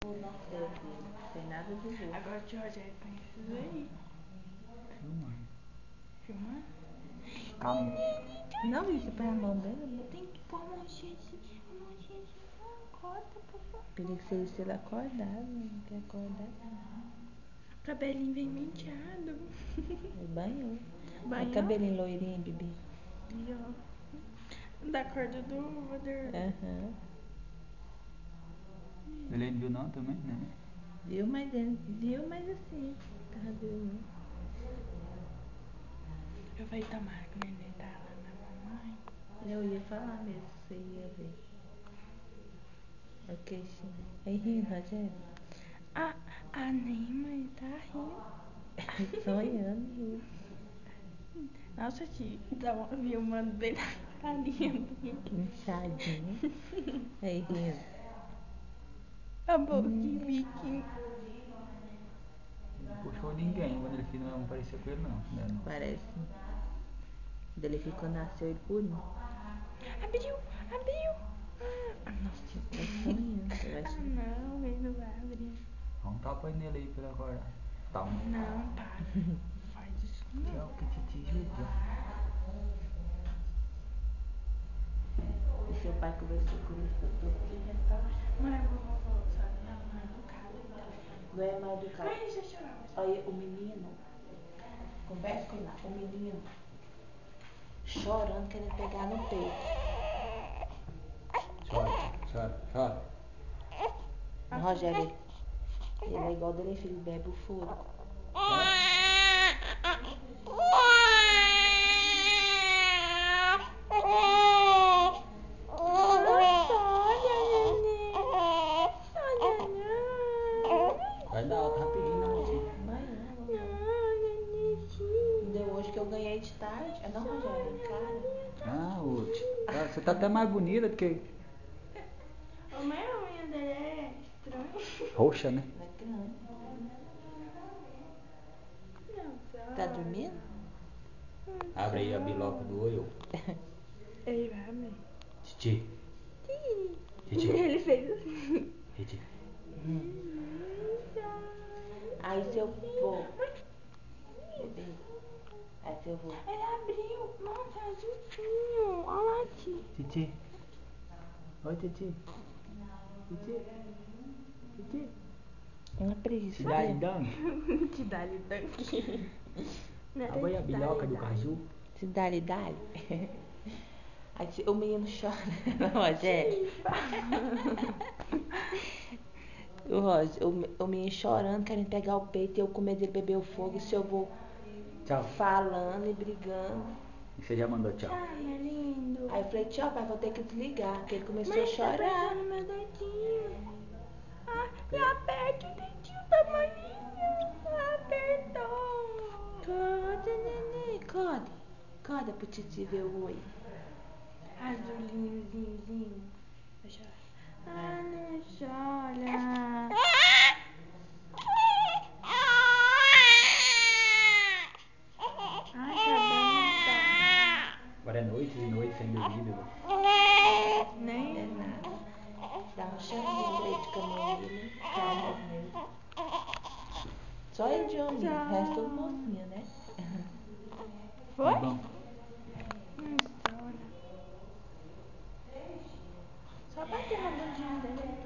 O nosso dele, não tem nada de jogo. Agora o tio Rogério precisa aí. Filmando? Calma. Não, isso põe a mão dele. Tem que pôr a mãozinha assim. A mãozinha assim. Acorda, por favor. Perigo se ele acordar, não quer acordar. O cabelinho vermelhado. Ele banhou. Banhou? O cabelinho loirinho, Bibi. E ó. Da cor do Roder. Aham. Ele não viu não também, né? Viu, mas assim. Tava viu. Eu falei, tomara que o neném tá lá na mamãe. Eu ia falar mesmo, você ia ver. O queixinho. Aí rindo, Rogério. A Neymar tá rindo. Sonhando. Nossa, tio, viu, mano, bem na carinha dele. Inchadinho. Aí rindo. A boquinha, biquinho. Não puxou ninguém, quando ele filho não parecia com ele não. Não. Parece. Quando ele ficou, nasceu ele purinho. Abriu. Nossa, Tá sonhando. não, ele não vai abrir. Dá um tapa aí nele aí pra ele acordar. Tá um. Não, para. Faz isso Que é não. o que te judia. E seu pai conversou comigo, eu tô aqui. Mas a vovó falou, sabe? Não é mal educada, então. Não é mal educado. Mas já chorava. Olha, o menino, conversa com ele lá, o menino chorando, querendo pegar no peito. Chora. Rogério, ele é igual dele, filho, bebe o furo. Vai dar alta rapidinho na motinha. Deu hoje que eu ganhei de tarde. É não, Rogério, cara. Você tá até mais bonita do que... O meu unha dele é estranho. Roxa, né? Ela é grande. Não, só... Tá dormindo? Abre aí a biloca do olho. Ele vai abrir. Titi. Ele fez assim. Titi. Aí se eu vou. Bebê. Aí se eu vou. Ele abriu. Nossa, é azulzinho. Olha lá, tia. Titi. Oi, Titi. Uma preguiça. Te dá então? Te dá-lhe daqui. Abre aí a bilhoca do caju. Se dá-lhe, dá-lhe. Aí o menino chora. Rogério. O menino chorando, querendo pegar o peito e eu com medo de ele beber o fogo. E se eu vou Tchau. falando e brigando. Você já mandou tchau. Tchau, meu lindo. Aí eu falei, tchau, pai, vou ter que desligar. Porque ele começou a Mas tá chorar. apertando meu dedinho. E aperta o dedinho da maninha. Apertou. Acorda, neném, acorda. Acorda pro titi ver o oi. Azulinho, lindo. Deixa eu chorar. Não chora. Ai, tá dando. Agora é noite, de noite, sem bebida. Nem. É nada. Dá um chazinho de leite de camomila. Calma mesmo. Só ele de homem, o resto tudo mocinha, né? Foi? Tá bom. Chora. Só bater na bundinha dele.